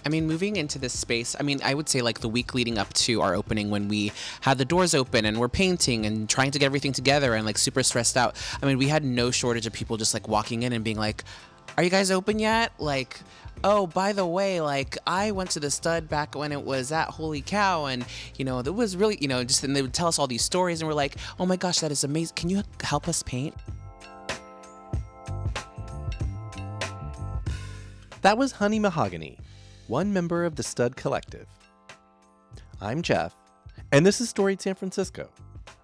I mean, moving into this space, I mean, I would say like the week leading up to our opening when we had the doors open and we're painting and trying to get everything together and like super stressed out. I mean, we had no shortage of people just like walking in and being like, are you guys open yet? Like, oh, by the way, like I went to the stud back when it was at Holy Cow, and that was really, just, and they would tell us all these stories and we're like, oh my gosh, that is amazing. Can you help us paint? That was Honey Mahogany, one member of the Stud Collective. I'm Jeff, and this is Storied San Francisco,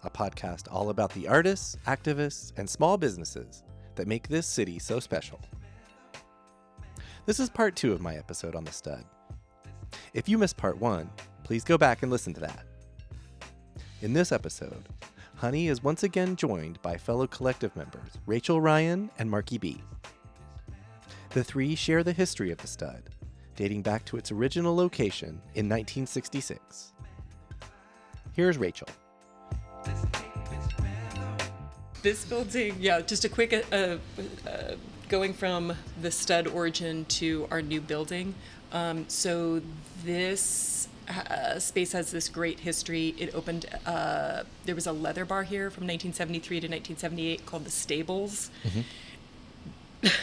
a podcast all about the artists, activists, and small businesses that make this city so special. This is part 2 of my episode on the Stud. If you missed part 1, please go back and listen to that. In this episode, Honey is once again joined by fellow collective members Rachel Ryan and Marke B. The three share the history of the Stud, dating back to its original location in 1966. Here's Rachel. This building, just a quick going from the Stud origin to our new building. So this space has this great history. It opened, there was a leather bar here from 1973 to 1978 called the Stables. Mm-hmm.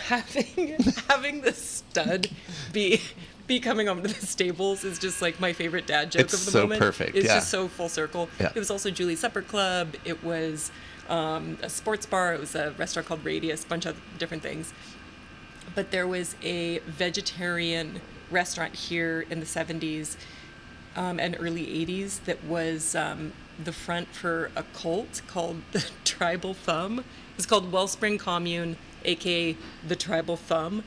Having the Stud be coming over to the Stables is just like my favorite dad joke of the moment. It's so perfect. It's just so full circle. Yeah. It was also Julie's Supper Club. It was a sports bar. It was a restaurant called Riots, a bunch of different things. But there was a vegetarian restaurant here in the 70s and early 80s that was the front for a cult called the Tribal Thumb. It was called Wellspring Commune, aka the Tribal Thumb,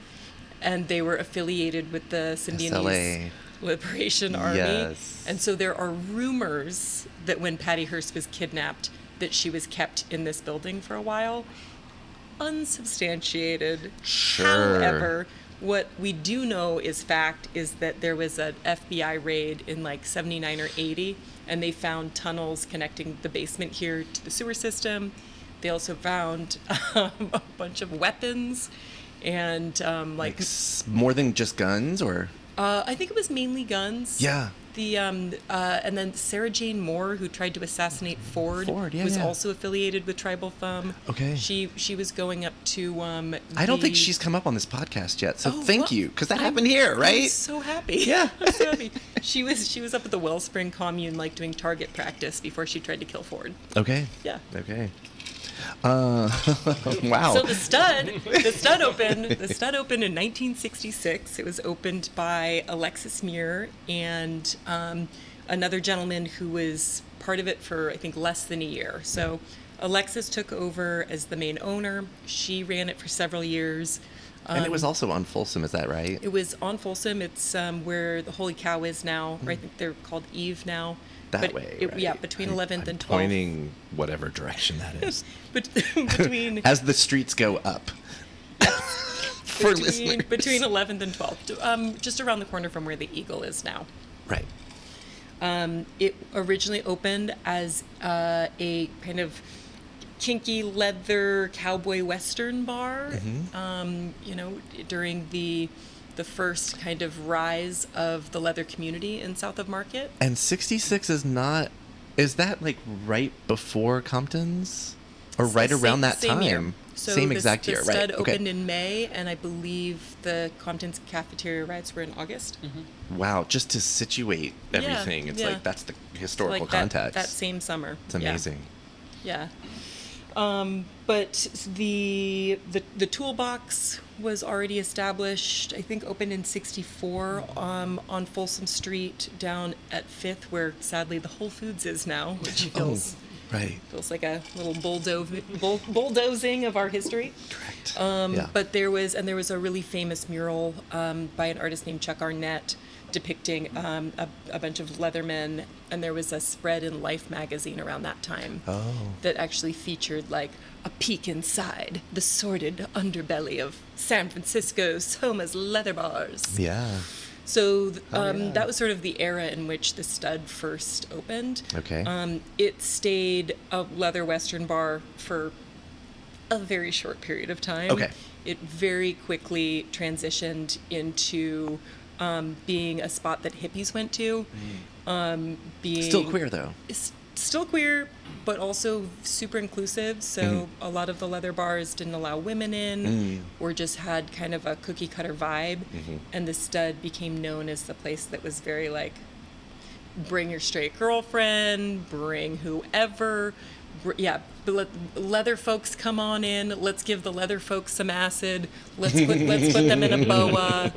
and they were affiliated with the Symbionese Liberation Army. Yes. And so there are rumors that when Patty Hearst was kidnapped, that she was kept in this building for a while. Unsubstantiated. Sure. However, what we do know is fact is that there was an FBI raid in like 79 or 80, and they found tunnels connecting the basement here to the sewer system. They also found a bunch of weapons and like more than just guns, or I think it was mainly guns. Yeah. The and then Sarah Jane Moore, who tried to assassinate Ford was also affiliated with Tribal Thumb. Okay. She was going up to I don't think she's come up on this podcast yet, so thank you, because that happened here, right? I'm so happy. Yeah. I'm so happy. She was up at the Wellspring Commune, like doing target practice before she tried to kill Ford. Okay. Yeah. Okay. Wow. So the Stud opened in 1966. It was opened by Alexis Muir and another gentleman who was part of it for, I think, less than a year. So Alexis took over as the main owner. She ran it for several years. And it was also on Folsom, is that right? It was on Folsom. It's where the Holy Cow is now. Right? I think they're called Eve now. That way, right? Yeah, between 11th and 12th. Pointing whatever direction that is. between as the streets go up. For listeners. Between 11th and 12th, just around the corner from where the Eagle is now. Right. It originally opened as a kind of kinky leather cowboy western bar. Mm-hmm. During the first kind of rise of the leather community in south of Market. And 66 is that like right before Compton's? Or right around that time? Year. So same exact year, right? right? The Stud opened in May, and I believe the Compton's Cafeteria riots were in August. Mm-hmm. Wow, just to situate everything, it's like that's the historical context. That same summer. It's amazing. Yeah. But the toolbox was already established, I think opened in 64 on Folsom Street down at 5th, where sadly the Whole Foods is now, which feels like a little bulldozing of our history. Correct. But there was a really famous mural by an artist named Chuck Arnett depicting a bunch of Leathermen, and there was a spread in Life magazine around that time that actually featured like a peek inside the sordid underbelly of San Francisco's Soma's leather bars. Yeah. So that was sort of the era in which the Stud first opened. Okay. It stayed a leather Western bar for a very short period of time. Okay. It very quickly transitioned into being a spot that hippies went to, being Still queer, though. Still queer, but also super inclusive. So a lot of the leather bars didn't allow women in, or just had kind of a cookie cutter vibe. And the Stud became known as the place that was very like, bring your straight girlfriend, bring whoever. The leather folks come on in. Let's give the leather folks some acid. Let's put them in a boa.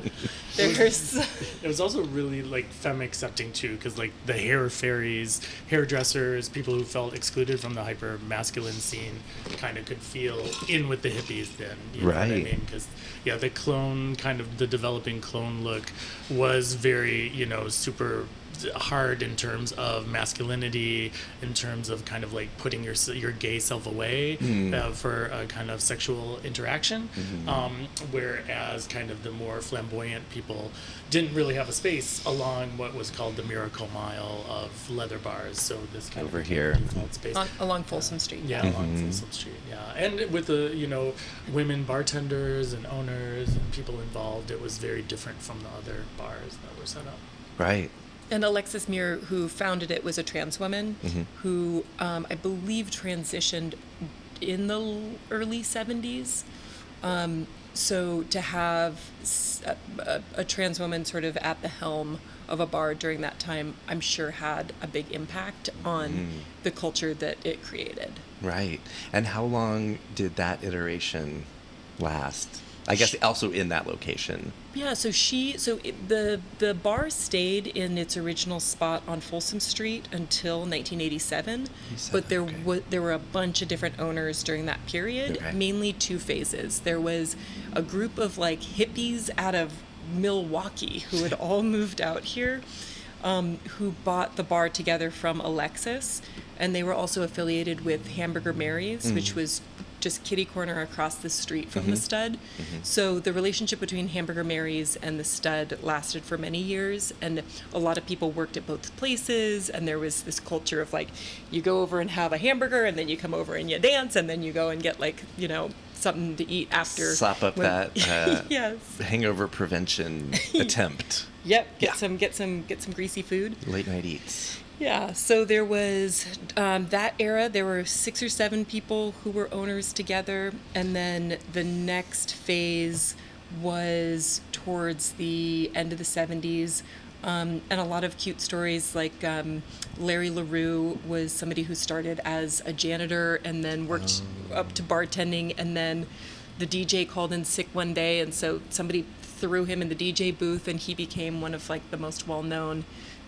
It was also really like femme accepting too, because like the hair fairies, hairdressers, people who felt excluded from the hyper masculine scene, kind of could feel in with the hippies then. You know what I mean? Because the clone, kind of the developing clone look, was very super hard in terms of masculinity, in terms of kind of like putting your gay self away for a kind of sexual interaction, whereas kind of the more flamboyant people didn't really have a space along what was called the Miracle Mile of leather bars. So this kind over of here space along Folsom Street. Along Folsom Street. And with the women bartenders and owners and people involved, it was very different from the other bars that were set up. Right. And Alexis Muir, who founded it, was a trans woman who I believe transitioned in the early 70s. So to have a trans woman sort of at the helm of a bar during that time, I'm sure had a big impact on the culture that it created. Right. And how long did that iteration last? I guess also in that location. Yeah, the bar stayed in its original spot on Folsom Street until 1987, but there were a bunch of different owners during that period, mainly two phases. There was a group of like hippies out of Milwaukee who had all moved out here, who bought the bar together from Alexis, and they were also affiliated with Hamburger Mary's, which was just kitty corner across the street from the Stud. So the relationship between Hamburger Mary's and the Stud lasted for many years, and a lot of people worked at both places, and there was this culture of like, you go over and have a hamburger, and then you come over and you dance, and then you go and get like, something to eat after. Slap up that yes. hangover prevention attempt. Yep, get some greasy food. Late night eats. Yeah, so there was that era, there were 6 or 7 people who were owners together, and then the next phase was towards the end of the 70s, and a lot of cute stories like Larry LaRue was somebody who started as a janitor and then worked up to bartending, and then the DJ called in sick one day, and so somebody threw him in the DJ booth, and he became one of like the most well-known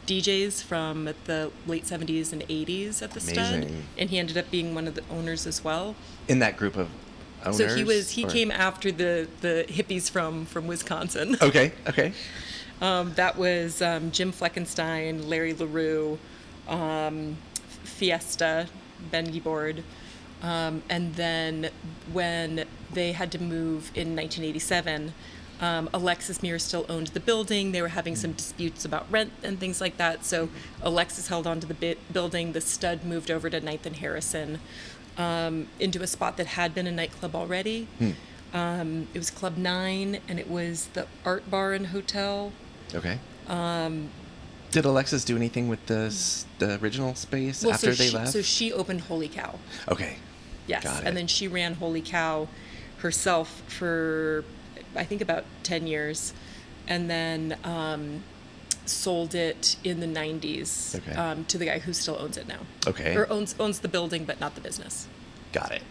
DJs from the late 70s and 80s at the Stud, and he ended up being one of the owners as well. In that group of owners? So he came after the hippies from Wisconsin. Okay. That was Jim Fleckenstein, Larry LaRue, Fiesta, Ben Gibbord, and then when they had to move in 1987, Alexis Muir still owned the building. They were having some disputes about rent and things like that. So Alexis held on to the building. The Stud moved over to 9th and Harrison, into a spot that had been a nightclub already. It was Club 9, and it was the art bar and hotel. Okay. Did Alexis do anything with the original space after they left? So she opened Holy Cow. Okay. Yes. Got it. And then she ran Holy Cow herself for, I think, about 10 years, and then sold it in the 90s to the guy who still owns it now. Okay. Or owns the building, but not the business. Got it.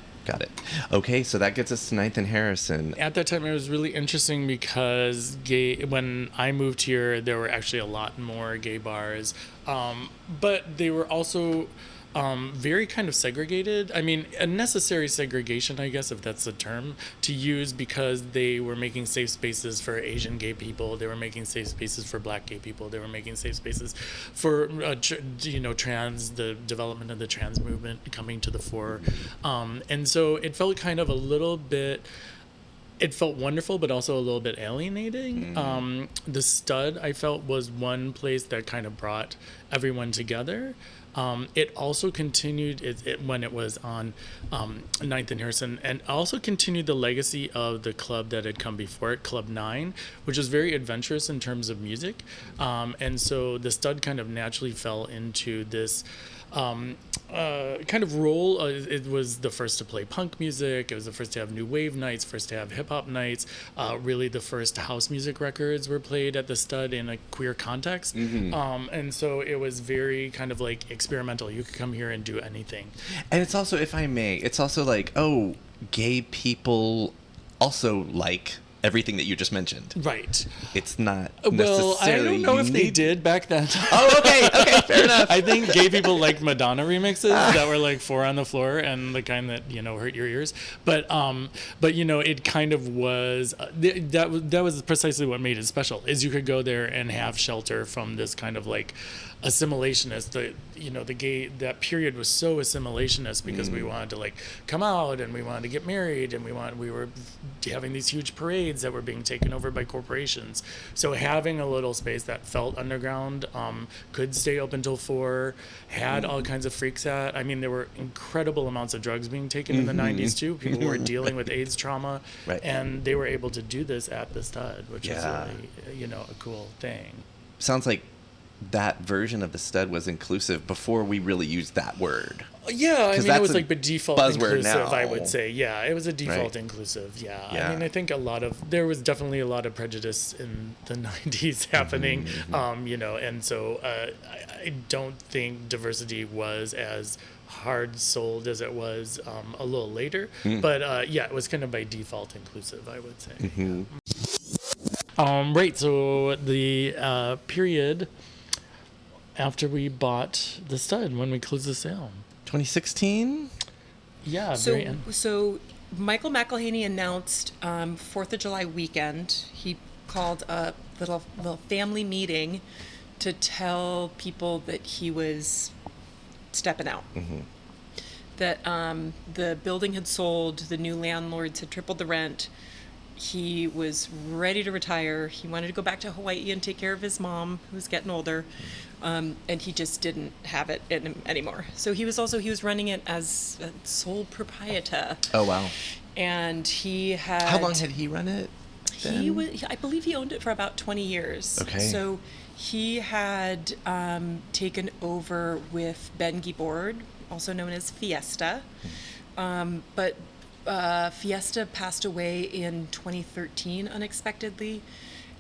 Okay, so that gets us to 9th and Harrison. At that time, it was really interesting because when I moved here, there were actually a lot more gay bars, but they were also very kind of segregated. I mean, a necessary segregation, I guess, if that's the term to use, because they were making safe spaces for Asian gay people. They were making safe spaces for Black gay people. They were making safe spaces for, trans, the development of the trans movement coming to the fore. And so it felt kind of a little bit, it felt wonderful, but also a little bit alienating. The Stud, I felt, was one place that kind of brought everyone together. It also continued when it was on 9th and Harrison, and also continued the legacy of the club that had come before it, Club 9, which was very adventurous in terms of music. And so the Stud kind of naturally fell into this kind of role. It was the first to play punk music. It was the first to have new wave nights, first to have hip hop nights. Really, the first house music records were played at the Stud in a queer context. And so it was very kind of like experimental. You could come here and do anything. And it's also, if I may, it's also like, oh, gay people also like everything that you just mentioned. Right. It's not Well, I necessarily don't know if they unique. did back then. Oh, okay, fair enough. I think gay people liked Madonna remixes that were like 4 on the floor and the kind that, hurt your ears. But it kind of was that was precisely what made it special, is you could go there and have shelter from this kind of like assimilationist. That period was so assimilationist because we wanted to like come out and we wanted to get married and we were having these huge parades that were being taken over by corporations. So having a little space that felt underground, could stay open till 4, had all kinds of freaks at. I mean, there were incredible amounts of drugs being taken in the 90s too. People were dealing with AIDS trauma, Right. and they were able to do this at the Stud, which is Yeah. really, a cool thing. Sounds like that version of the Stud was inclusive before we really used that word. Yeah, I mean, that's it was a like the default buzzword inclusive, I now. would say. Yeah, it was a default Right. inclusive. Yeah. Yeah. I mean, I think there was definitely a lot of prejudice in the 90s happening, and so I don't think diversity was as hard sold as it was a little later. But it was kind of by default inclusive, I would say. Right, so the period after we bought the Stud, when we closed the sale. 2016? Yeah, very end. So Michael McElhaney announced 4th of July weekend. He called a little family meeting to tell people that he was stepping out. That the building had sold, the new landlords had tripled the rent. He was ready to retire. He wanted to go back to Hawaii and take care of his mom, who was getting older. And he just didn't have it in him anymore. So he was running it as a sole proprietor. Oh, wow. And he had... How long had he run it? I believe he owned it for about 20 years. Okay. So he had taken over with Ben Gibbord, also known as Fiesta. But Fiesta passed away in 2013 unexpectedly.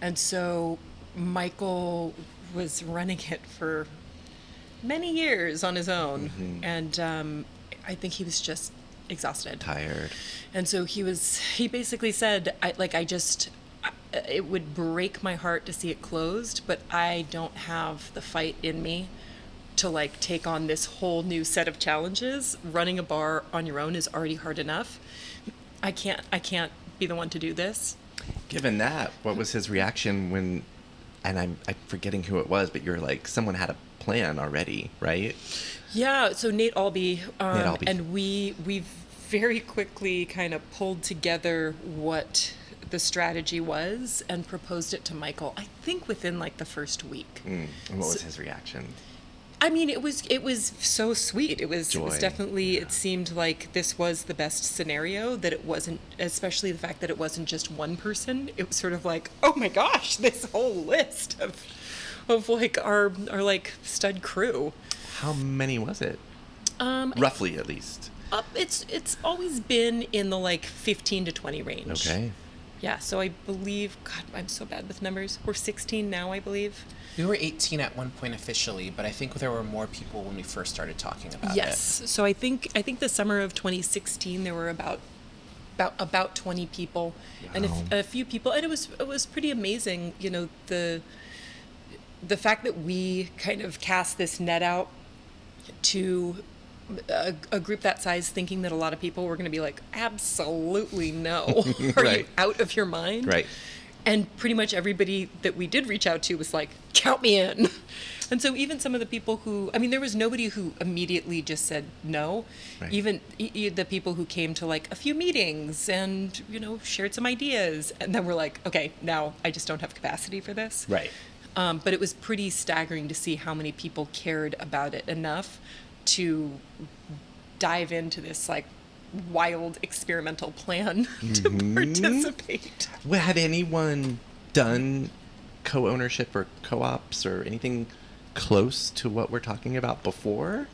And so Michael was running it for many years on his own. And I think he was just exhausted. Tired. And so he basically said, it would break my heart to see it closed, but I don't have the fight in me to like take on this whole new set of challenges. Running a bar on your own is already hard enough. I can't be the one to do this. Given that, what was his reaction when, and I'm forgetting who it was, but you're like, someone had a plan already, right? Yeah, so Nate Albee, Nate Albee. And we very quickly kind of pulled together what the strategy was and proposed it to Michael, I think within like the first week. And what was his reaction? I mean, it was so sweet. It was Joy. definitely, It seemed like this was the best scenario, that it wasn't, especially the fact that it wasn't just one person. It was sort of like, oh my gosh, this whole list of like our like Stud crew. How many was it? Roughly, at least. It's always been in the like 15 to 20 range. Okay. Yeah, so I believe, God, I'm so bad with numbers. We're 16 now, I believe. We were 18 at one point officially, but I think there were more people when we first started talking about it. Yes. So I think the summer of 2016 there were about 20 people, and a few people, and it was pretty amazing. The fact that we kind of cast this net out to a group that size, thinking that a lot of people were going to be like, absolutely no. Are Right. you out of your mind? Right. And pretty much everybody that we did reach out to was like, count me in. And so even some of the people who, I mean, there was nobody who immediately just said no. Right. Even the people who came to like a few meetings and, shared some ideas. And then we're like, okay, now I just don't have capacity for this. Right. But it was pretty staggering to see how many people cared about it enough to dive into this like wild experimental plan to participate. Well, had anyone done co-ownership or co-ops or anything close to what we're talking about before?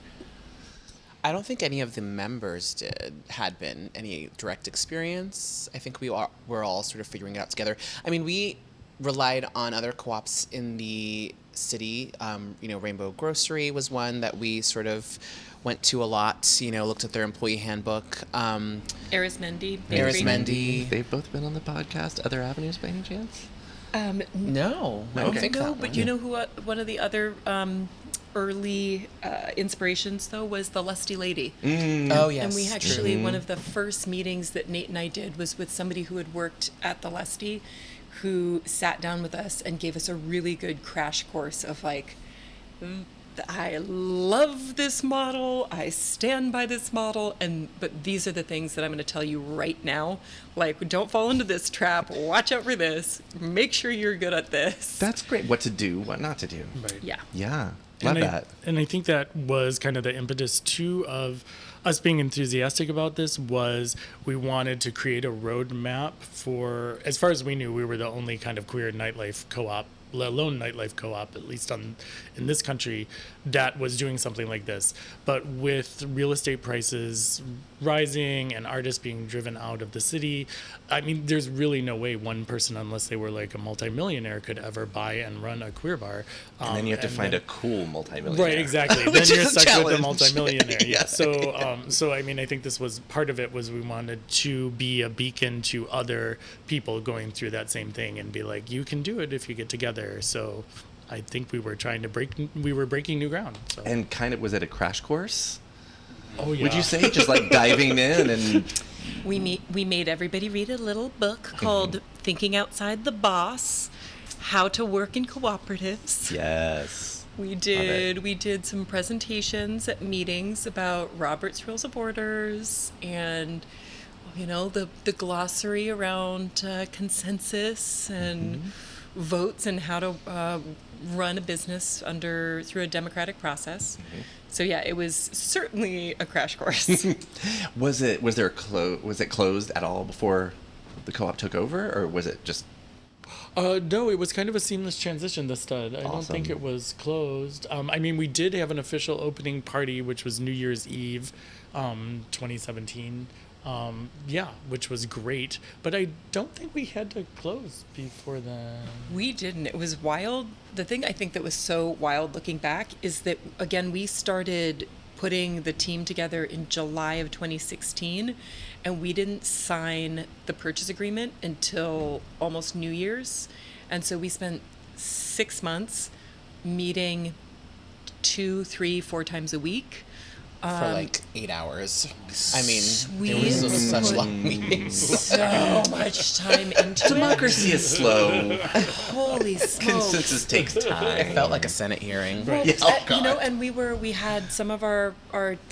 I don't think any of the members had been any direct experience. I think we're all sort of figuring it out together. I mean, we relied on other co-ops in the city. Rainbow Grocery was one that we sort of went to a lot, looked at their employee handbook. Arizmendi. Arizmendi. They've both been on the podcast. Other avenues by any chance? No, I don't think so. But you know who? One of the other early inspirations, though, was the Lusty Lady. Oh, yes. And we actually, one of the first meetings that Nate and I did was with somebody who had worked at the Lusty, who sat down with us and gave us a really good crash course of like, I love this model, I stand by this model, but these are the things that I'm going to tell you right now. Like, don't fall into this trap, watch out for this, make sure you're good at this. That's great. What to do, what not to do. Right. Yeah. Yeah. Love that. And I think that was kind of the impetus too of us being enthusiastic about this. Was we wanted to create a roadmap for, as far as we knew, we were the only kind of queer nightlife co-op, let alone nightlife co-op, at least in this country, that was doing something like this. But with real estate prices rising and artists being driven out of the city, I mean, there's really no way one person, unless they were like a multimillionaire, could ever buy and run a queer bar. And then you have to find a cool multimillionaire. Right, exactly. Then you're stuck with a multimillionaire. Yeah. So I mean, I think this was part of it, was we wanted to be a beacon to other people going through that same thing and be like, you can do it if you get together. So I think we were breaking new ground. So. And kind of, was it a crash course? Oh, yeah. Would you say just like diving in and... We made everybody read a little book called Thinking Outside the Boss, How to Work in Cooperatives. Yes. We did some presentations at meetings about Robert's Rules of Orders and, the glossary around consensus and votes and how to run a business through a democratic process. So yeah, it was certainly a crash course. Was it closed at all before the co-op took over, or was it just... No, it was kind of a seamless transition, the stud. I don't think it was closed. I mean, we did have an official opening party, which was New Year's Eve, 2017. Which was great. But I don't think we had to close before then. We didn't. It was wild. The thing I think that was so wild looking back is that, again, we started putting the team together in July of 2016, and we didn't sign the purchase agreement until almost New Year's. And so we spent 6 months meeting 2, 3, 4 times a week. For like 8 hours. I mean, we it was such long meetings. So much time into Democracy is slow. Holy smokes. Consensus takes time. It felt like a Senate hearing. Well, Yeah, oh, God. and we had some of our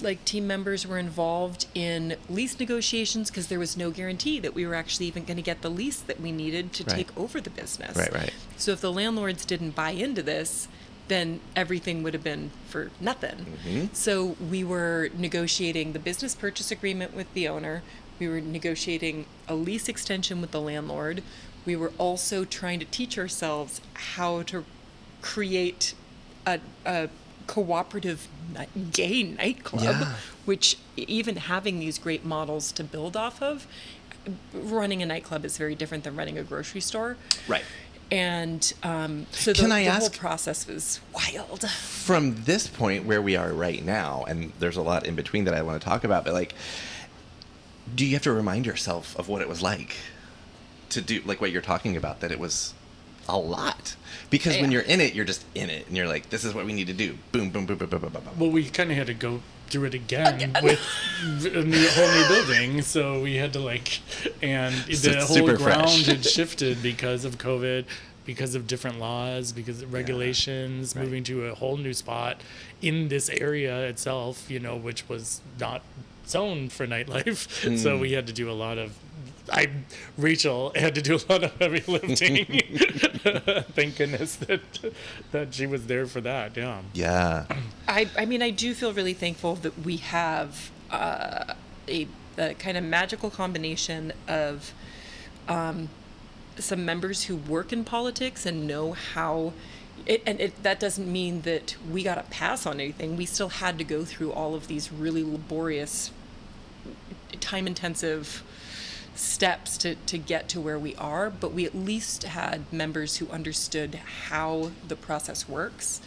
like team members were involved in lease negotiations because there was no guarantee that we were actually even going to get the lease that we needed to take over the business. Right. So if the landlords didn't buy into this, then everything would have been for nothing. So we were negotiating the business purchase agreement with the owner. We were negotiating a lease extension with the landlord. We were also trying to teach ourselves how to create a cooperative gay nightclub, which even having these great models to build off of, running a nightclub is very different than running a grocery store. Right. And so the whole process was wild. From this point where we are right now, and there's a lot in between that I want to talk about, but like, do you have to remind yourself of what it was like to do, like what you're talking about, that it was a lot? Because when you're in it, you're just in it, and you're like, this is what we need to do. Boom, boom, boom, boom, boom, boom, boom. Well, we kind of had to go through it again with a whole new building, so we had to and So the it's whole super ground fresh. had shifted because of COVID, because of different laws, because of regulations, right. moving to a whole new spot in this area itself, which was not zoned for nightlife. So we had to do a lot of Rachel had to do a lot of heavy lifting. Thank goodness that she was there for that. Yeah. Yeah. I mean, I do feel really thankful that we have a kind of magical combination of some members who work in politics and know how. That doesn't mean that we got a pass on anything. We still had to go through all of these really laborious, time-intensive steps to get to where we are, but we at least had members who understood how the process works.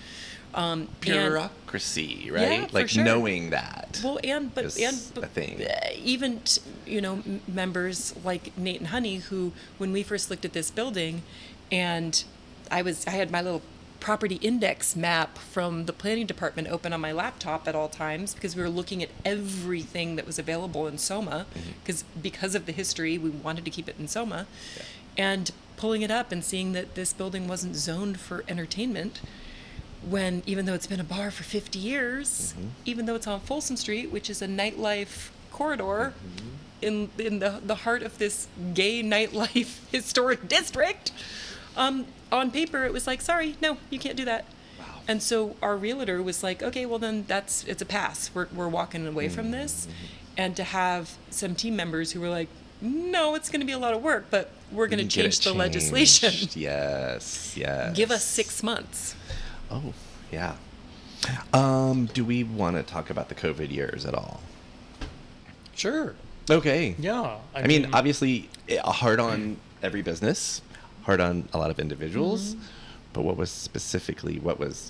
Bureaucracy, right? Yeah, for like sure. knowing that. Well, but a thing. Even members like Nate and Honey, who when we first looked at this building, and I had my little property index map from the planning department open on my laptop at all times because we were looking at everything that was available in Soma because of the history we wanted to keep it in Soma, and pulling it up and seeing that this building wasn't zoned for entertainment, when even though it's been a bar for 50 years, even though it's on Folsom Street, which is a nightlife corridor in the heart of this gay nightlife historic district, on paper it was like, sorry, no, you can't do that. Wow. And so our realtor was like, okay, well then it's a pass. We're walking away from this. And to have some team members who were like, no, it's going to be a lot of work, but we're going to change the legislation. Yes. Give us 6 months. Oh, yeah. Do we want to talk about the COVID years at all? Sure. Okay. Yeah. I mean, obviously, hard on every business, hard on a lot of individuals, but what was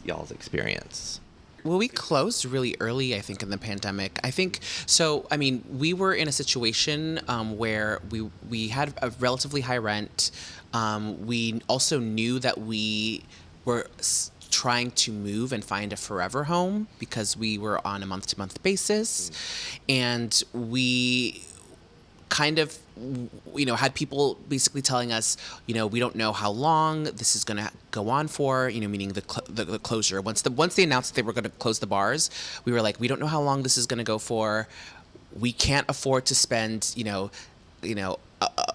y'all's experience? Well, we closed really early, I think, in the pandemic. I think so. I mean, we were in a situation where we had a relatively high rent. We also knew that we were trying to move and find a forever home because we were on a month-to-month basis, and we kind of, had people basically telling us, we don't know how long this is going to go on for, meaning the closure. Once they announced that they were going to close the bars, we were like, we don't know how long this is going to go for. We can't afford to spend,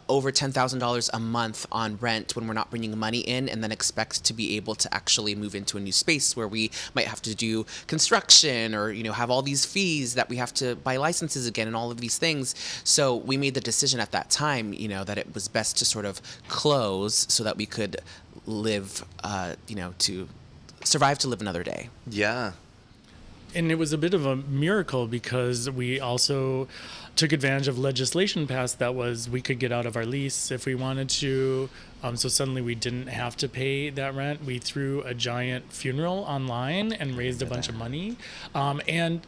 over $10,000 a month on rent when we're not bringing money in, and then expect to be able to actually move into a new space where we might have to do construction or, have all these fees that we have to buy licenses again and all of these things. So we made the decision at that time, that it was best to sort of close so that we could live, to survive to live another day. Yeah. And it was a bit of a miracle because we also took advantage of legislation passed that was we could get out of our lease if we wanted to. So suddenly we didn't have to pay that rent. We threw a giant funeral online and raised a bunch of money. And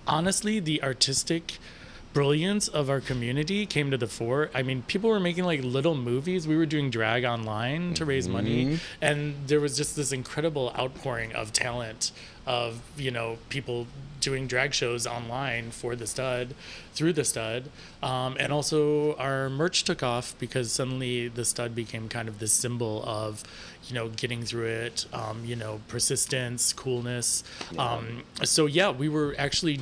honestly, the artistic brilliance of our community came to the fore. I mean, people were making like little movies. We were doing drag online to raise money. And there was just this incredible outpouring of talent of, people doing drag shows online for the Stud, through the Stud. And also our merch took off because suddenly the Stud became kind of this symbol of, getting through it, persistence, coolness. So yeah, we were actually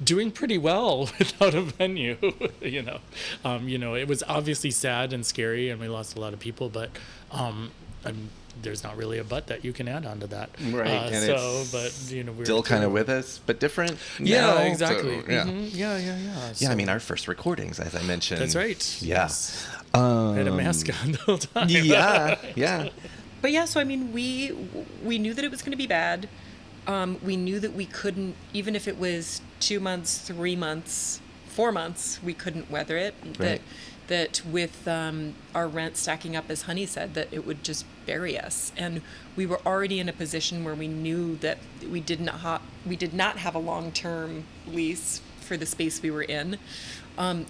doing pretty well without a venue. It was obviously sad and scary and we lost a lot of people, but there's not really a but that you can add on to that. Right. And we're still kind of with us, but different. Yeah, now, exactly. So, yeah. Yeah. Yeah, I mean, our first recordings, as I mentioned. That's right. Yeah. Yes. I had a mask on the whole time. Yeah. But yeah, so I mean, we knew that it was going to be bad. We knew that we couldn't, even if it was 2 months, 3 months, 4 months, we couldn't weather it. Right. That with our rent stacking up, as Honey said, that it would just bury us. And we were already in a position where we knew that we did not have a long-term lease for the space we were in.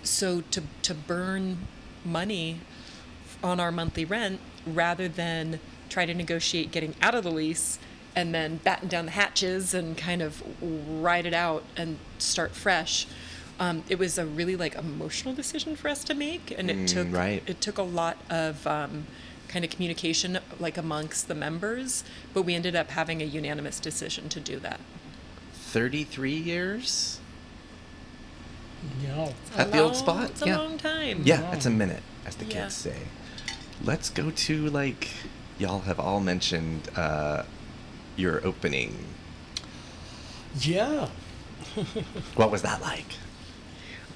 So to burn money on our monthly rent rather than try to negotiate getting out of the lease and then batten down the hatches and kind of ride it out and start fresh. It was a really emotional decision for us to make, and it took a lot of kind of communication amongst the members, but we ended up having a unanimous decision to do that. 33 years? Yeah. At the old spot? It's a Yeah. long time. Yeah, it's a minute, as the Yeah. kids say. Let's go to, like, y'all have all mentioned your opening. Yeah. What was that like?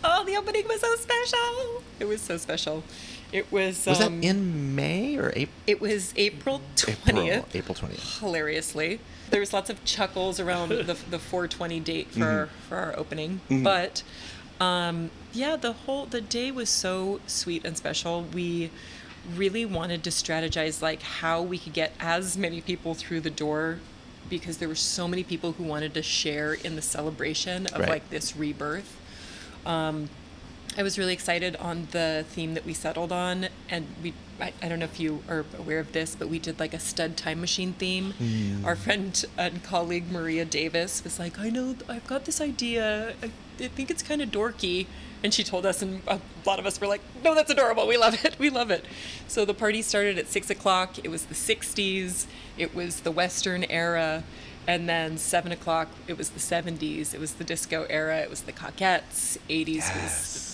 Oh, the opening was so special. It was so special. It was. Was that in May or April? It was April 20th. April 20th. Hilariously, there was lots of chuckles around the 420 date for our opening, but yeah, the day was so sweet and special. We really wanted to strategize like how we could get as many people through the door, because there were so many people who wanted to share in the celebration of Right. like this rebirth. I was really excited on the theme that we settled on, and I don't know if you are aware of this, but we did like a stud time machine theme. Our friend and colleague Maria Davis was like, I know, I've got this idea. I think it's kind of dorky. And she told us, and a lot of us were like, no, that's adorable. We love it. We love it. So the party started at 6 o'clock. It was the 60s. It was the Western era. And then 7 o'clock, it was the 70s. It was the disco era. It was the Coquettes. 80s was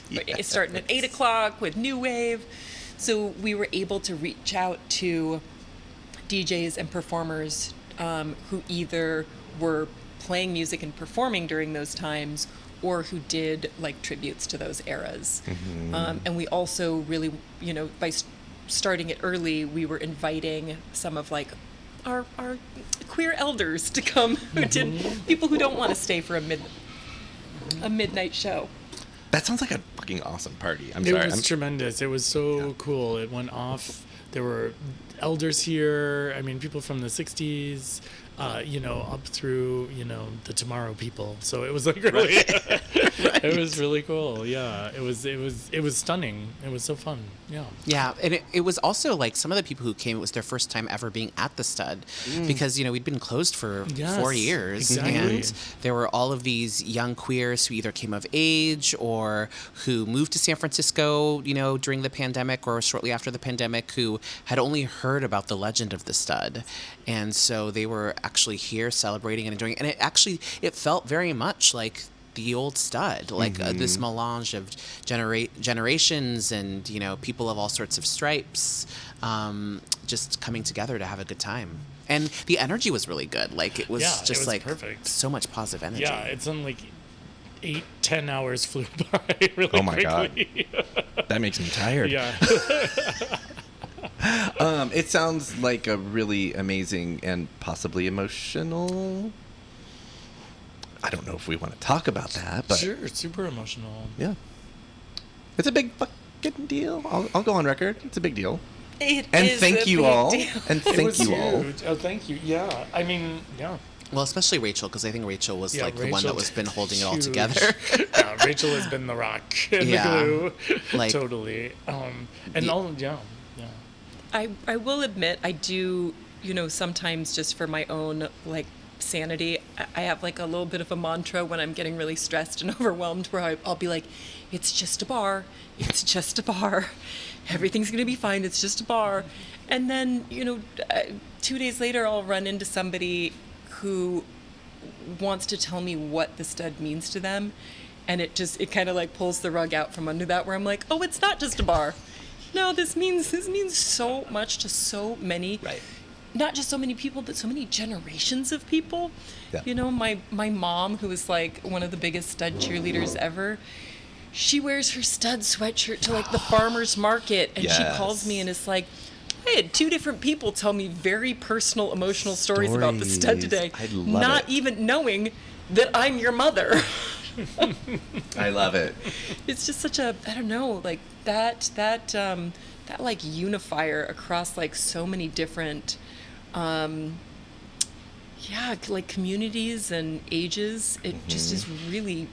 it's starting at 8 o'clock with new wave. So we were able to reach out to DJs and performers who either were playing music and performing during those times, or who did like tributes to those eras. And we also really, by starting it early, we were inviting some of like our queer elders to come, who did people who don't want to stay for a midnight show. That sounds like a fucking awesome party. I'm It sorry. was tremendous. It was so cool. It went off. There were elders here. I mean, people from the 60s, up through, the Tomorrow people. So it was like really, it was really cool. Yeah, it was stunning. It was so fun. Yeah. Yeah, and it was also like some of the people who came, it was their first time ever being at the Stud, because we'd been closed for Yes, 4 years, exactly. and there were all of these young queers who either came of age or who moved to San Francisco, during the pandemic or shortly after the pandemic, who had only heard about the legend of the Stud, and so they were actually here celebrating and enjoying, and it felt very much like the old Stud, like this melange of generations and people of all sorts of stripes, just coming together to have a good time. And the energy was really good. Like it was Yeah, it just was like perfect. so much positive energy. Yeah, it's on like 8-10 hours flew by really Oh my God. quickly. That makes me tired. Yeah. It sounds like a really amazing and possibly emotional. I don't know if we want to talk about that, but Sure, super emotional. yeah, it's a big fucking deal. I'll go on record. It's a big deal. It And is thank a you big all. deal. And It thank was you all. huge. Oh, thank you. Yeah. I mean, yeah. Well, especially Rachel, because I think Rachel was Yeah, like the one that Rachel was been holding it all huge. together. Yeah, Rachel has been the rock and Yeah. the glue. Like- totally. And The- all, yeah. I will admit, I do, sometimes just for my own like sanity, I have like a little bit of a mantra when I'm getting really stressed and overwhelmed, where I'll be like, it's just a bar, it's just a bar, everything's gonna be fine, it's just a bar. And then 2 days later I'll run into somebody who wants to tell me what the Stud means to them, and it kind of like pulls the rug out from under that, where I'm like, oh, it's not just a bar. No, this means so much to so many, Right. not just so many people, but so many generations of people. Yeah. My mom, who is like one of the biggest Stud cheerleaders ever, she wears her Stud sweatshirt to like the farmer's market, and she calls me and is like, I had 2 different people tell me very personal, emotional stories about the Stud Stories. today, I love not it. even knowing that I'm your mother. I love it. It's just such a, I don't know, like that like unifier across like so many different like communities and ages. It just is really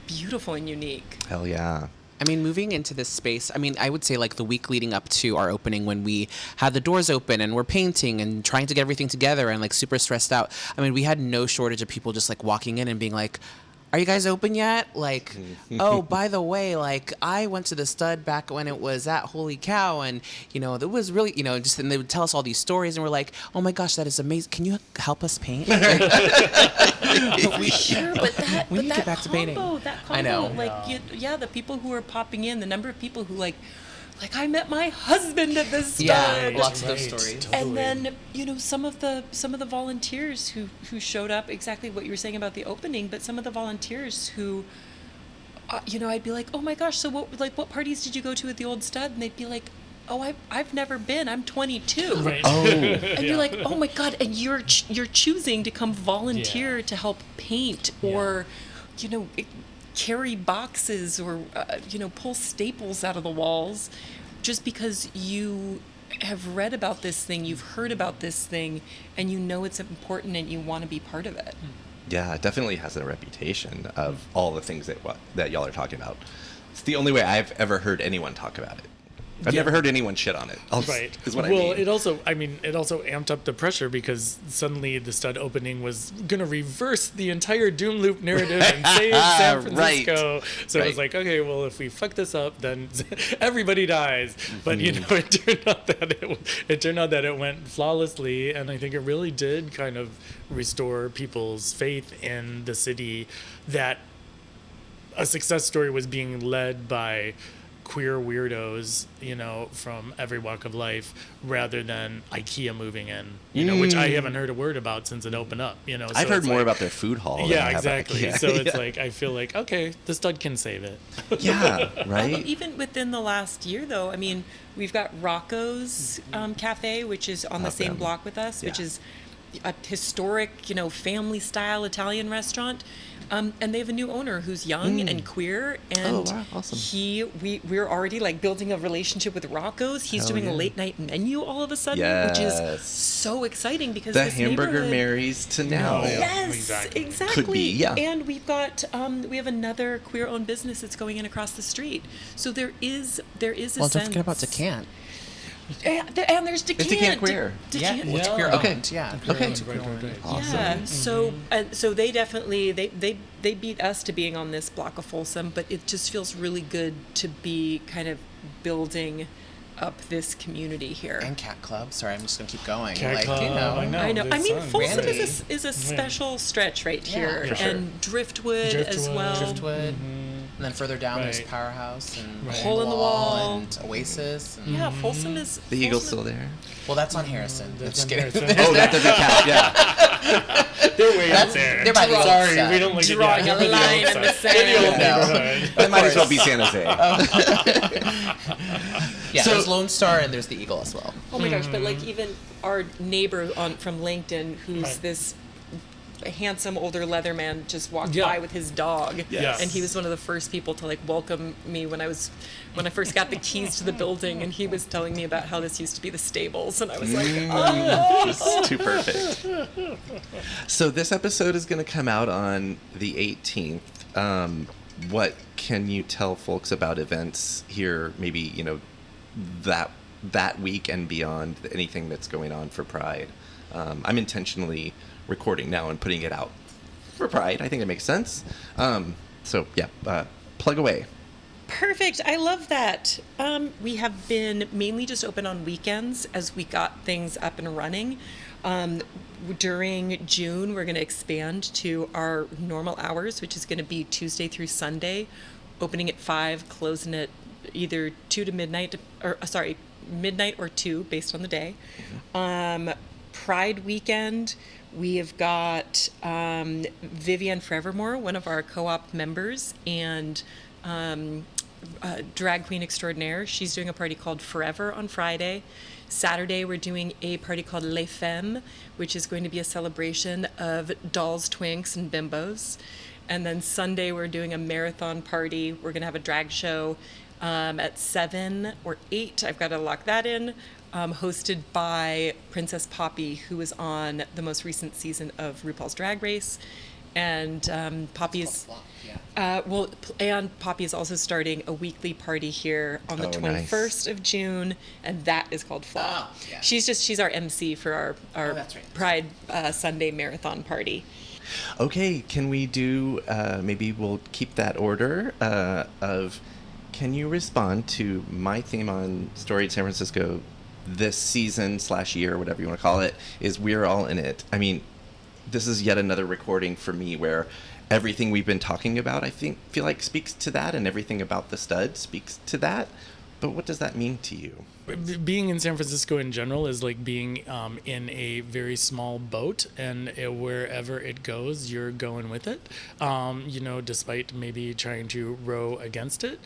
beautiful and unique. Hell yeah. I mean, moving into this space, I would say like the week leading up to our opening, when we had the doors open and we're painting and trying to get everything together and like super stressed out. We had no shortage of people just like walking in and being like, are you guys open yet? Like, oh, by the way, like I went to the Stud back when it was at Holy Cow, and it was really, just, and they would tell us all these stories, and we're like, oh my gosh, that is amazing. Can you help us paint? Sure, but that, We but need to that get back to painting. that combo, I know. like, yeah, the people who are popping in, the number of people who like I met my husband at this stud. Yeah, lots of those stories. Totally. And then some of the volunteers who showed up, exactly what you were saying about the opening, but some of the volunteers who, I'd be like, oh my gosh, so what parties did you go to at the old stud? And they'd be like, oh, I've never been. I'm 22. Right. Oh. And you're like, oh my God, and you're choosing to come volunteer to help paint or, carry boxes or, pull staples out of the walls just because you have read about this thing, you've heard about this thing, and you know it's important and you want to be part of it. Yeah, it definitely has a reputation of all the things that y'all are talking about. It's the only way I've ever heard anyone talk about it. I've never heard anyone shit on it. Right. Is what I mean. Well, it also amped up the pressure because suddenly the stud opening was going to reverse the entire Doom Loop narrative and save San Francisco. Right. So it was like, okay, well, if we fuck this up, then everybody dies. But, it turned out that it went flawlessly. And I think it really did kind of restore people's faith in the city, that a success story was being led by queer weirdos, from every walk of life, rather than IKEA moving in, which I haven't heard a word about since it opened up. So I've heard more like, about their food hall. Yeah, than I have exactly. IKEA. So it's like, I feel like, okay, the stud can save it. Yeah, right. Even within the last year, though, I mean, we've got Rocco's Cafe, which is on the Love same them. block with us, which Yeah. is a historic, family-style Italian restaurant. And they have a new owner who's young and queer, and wow, awesome. we're already like building a relationship with Rocco's. He's Hell doing yeah. a late night menu all of a sudden, which Yes. is so exciting because The this hamburger neighborhood- Marys to now. Oh, yeah. Yes, Exactly. exactly. Could be, yeah. And we've got we have another queer-owned business that's going in across the street. So there is a Well, sense. don't forget about Decant. And there's Decant. Decant queer. Decant. It's Yeah. queer Okay. owned. Yeah. Okay. Right. Awesome. Yeah. So they definitely they beat us to being on this block of Folsom, but it just feels really good to be kind of building up this community here. And Cat Club. Sorry, I'm just gonna keep going. Cat Club, I know. I know. I mean, There's Folsom Randy. is a special stretch right Yeah, here, for sure. and Driftwood as Driftwood. well. Driftwood. And then further down, there's Right. Powerhouse and Right. Hole in the Wall. and Oasis. And, Yeah, Folsom is. The Eagle's Folsom- still there. Well, that's on Harrison. That's Just on kidding. Harrison. Oh, that doesn't count. Yeah. They're way That's- up there. they're by the Sorry, outside. we don't like Drawing a we're line in outside. the sand. We're the old No. neighborhood. That might as well be San Jose. Yeah, So- there's Lone Star and there's the Eagle as well. Oh my gosh! But like even our neighbor from LinkedIn, who's Right. this handsome older leather man, just walked Yeah. by with his dog, Yes. and he was one of the first people to like welcome me when I first got the keys to the building, and he was telling me about how this used to be the stables, and I was like, oh. It's too perfect. So this episode is going to come out on the 18th. What can you tell folks about events here? Maybe that week and beyond. Anything that's going on for Pride. I'm intentionally recording now and putting it out for Pride. I think it makes sense. So yeah, plug away. Perfect. I love that. We have been mainly just open on weekends as we got things up and running. During June, we're going to expand to our normal hours, which is going to be Tuesday through Sunday, opening at 5, closing at either 2 to midnight, midnight or 2, based on the day. Pride weekend, we have got Vivienne Forevermore, one of our co-op members, and drag queen extraordinaire. She's doing a party called Forever on Friday. Saturday, we're doing a party called Les Femmes, which is going to be a celebration of dolls, twinks, and bimbos. And then Sunday, we're doing a marathon party. We're going to have a drag show at 7 or 8. I've got to lock that in. Hosted by Princess Poppy, who was on the most recent season of RuPaul's Drag Race. And Poppy is... and Poppy is also starting a weekly party here on the 21st of June, and that is called Flop. Oh, yeah. She's our MC for our that's right. Pride Sunday marathon party. Okay, can we do, maybe we'll keep that order of, can you respond to my theme on Storied San Francisco this season / year, whatever you want to call it, is We're All in It. I mean, this is yet another recording for me where everything we've been talking about, I feel like speaks to that, and everything about the stud speaks to that. But what does that mean to you? Being in San Francisco in general is like being in a very small boat, and wherever it goes, you're going with it, despite maybe trying to row against it.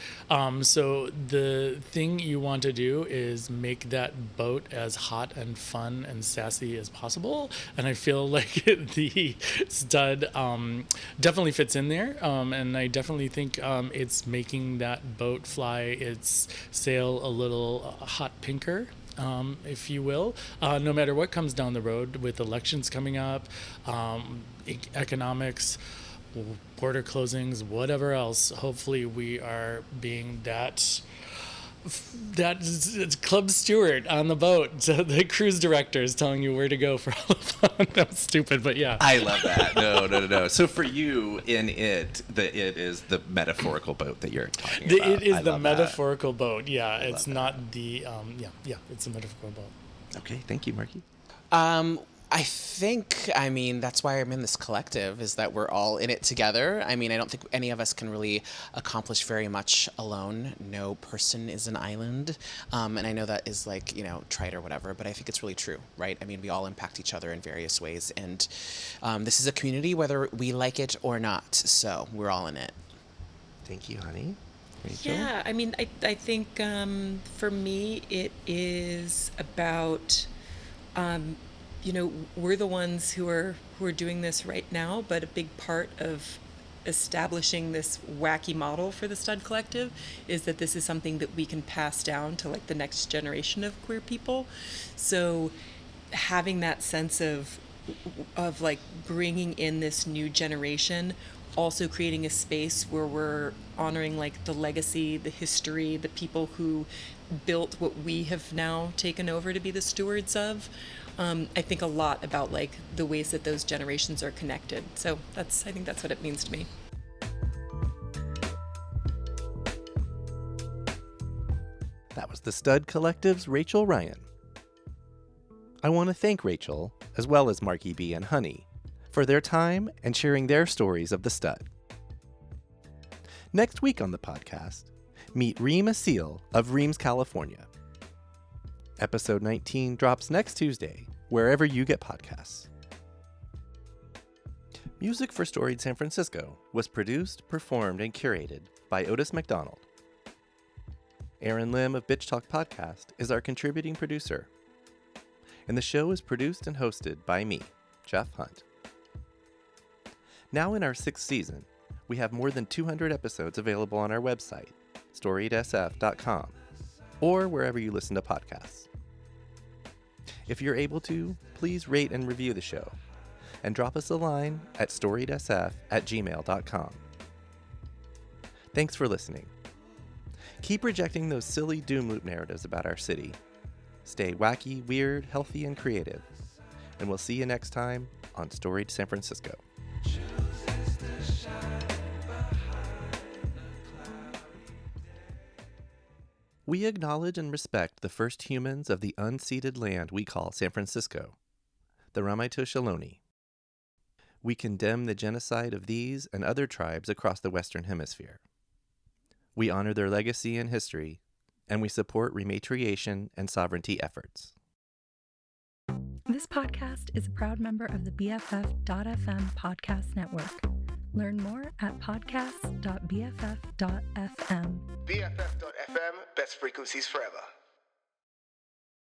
So the thing you want to do is make that boat as hot and fun and sassy as possible. And I feel like the stud definitely fits in there. And I definitely think it's making that boat fly its sail a little hot pinker, if you will, no matter what comes down the road with elections coming up, economics, border closings, whatever else. Hopefully we are being that club steward on the boat. The cruise director is telling you where to go for all the fun. That was stupid, but yeah. I love that. No. So for you, in it is the metaphorical boat that you're talking about. It is the metaphorical boat. Yeah, it's not the it's a metaphorical boat. Okay, thank you, Marke. I think, that's why I'm in this collective, is that we're all in it together. I don't think any of us can really accomplish very much alone. No person is an island. And I know that is trite or whatever, but I think it's really true, right? We all impact each other in various ways. And this is a community, whether we like it or not. So we're all in it. Thank you, honey. Rachel? Yeah, I think for me, it is about... we're the ones who are doing this right now, but a big part of establishing this wacky model for the Stud Collective is that this is something that we can pass down to the next generation of queer people. So having that sense of bringing in this new generation, also creating a space where we're honoring the legacy, the history, the people who built what we have now taken over to be the stewards of. I think a lot about the ways that those generations are connected. So I think that's what it means to me. That was the Stud Collective's Rachel Ryan. I want to thank Rachel, as well as Marke B and Honey, for their time and sharing their stories of the stud. Next week on the podcast, meet Reem Asil of Reams, California. Episode 19 drops next Tuesday, wherever you get podcasts. Music for Storied San Francisco was produced, performed, and curated by Otis McDonald. Aaron Lim of Bitch Talk Podcast is our contributing producer. And the show is produced and hosted by me, Jeff Hunt. Now in our 6th season, we have more than 200 episodes available on our website, storiedsf.com, or wherever you listen to podcasts. If you're able to, please rate and review the show, and drop us a line at storiedsf@gmail.com. Thanks for listening. Keep rejecting those silly doom loop narratives about our city. Stay wacky, weird, healthy, and creative. And we'll see you next time on Storied San Francisco. We acknowledge and respect the first humans of the unceded land we call San Francisco, the Ramaytush Ohlone. We condemn the genocide of these and other tribes across the Western Hemisphere. We honor their legacy and history, and we support rematriation and sovereignty efforts. This podcast is a proud member of the BFF.FM podcast network. Learn more at podcast.bff.fm. BFF.FM, best frequencies forever.